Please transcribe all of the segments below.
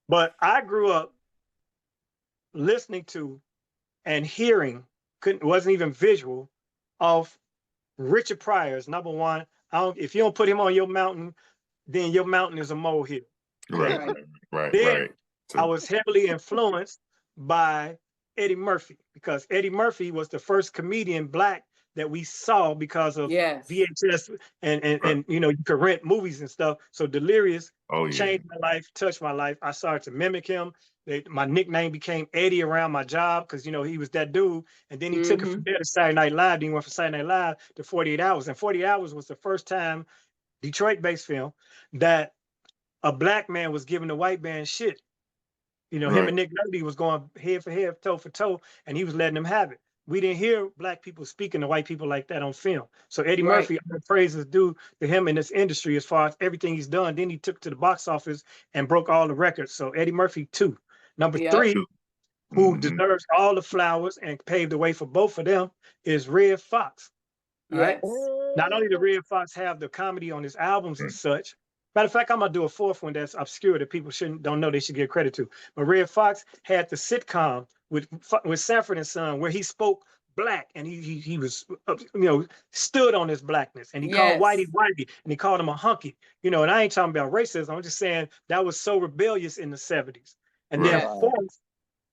But I grew up listening to and hearing, wasn't even visual, of Richard Pryor's number one. If you don't put him on your mountain, then your mountain is a molehill. Right. I was heavily influenced by Eddie Murphy, because Eddie Murphy was the first comedian black that we saw because of VHS and you know, you could rent movies and stuff. So Delirious changed my life, touched my life. I started to mimic him. My nickname became Eddie around my job because, you know, he was that dude. And then he took it from there to Saturday Night Live. Then he went from Saturday Night Live to 48 Hours. And 48 Hours was the first time, Detroit-based film, that a black man was giving a white man shit. You know, him and Nick Nolte was going head for head, toe for toe, and he was letting them have it. We didn't hear black people speaking to white people like that on film. So Eddie Murphy, all the praises due to him in this industry as far as everything he's done. Then he took to the box office and broke all the records. So Eddie Murphy, 2. Number 3, who deserves all the flowers and paved the way for both of them, is Red Fox. Right? Not only did Red Fox have the comedy on his albums and such. Matter of fact, I'm gonna do a 4th one that's obscure that people don't know they should give credit to. But Red Fox had the sitcom with Sanford and Son, where he spoke black, and he was, you know, stood on his blackness, and he called Whitey, and he called him a hunky. You know, and I ain't talking about racism. I'm just saying that was so rebellious in the 70s. And then 4th,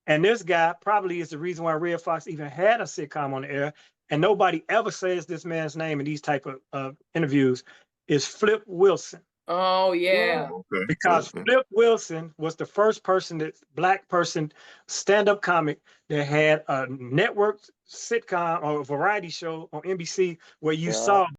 and this guy probably is the reason why Red Fox even had a sitcom on the air, and nobody ever says this man's name in these type of interviews, is Flip Wilson. Oh, yeah. Because Flip Wilson was the first black person, stand-up comic that had a network sitcom or a variety show on NBC where you saw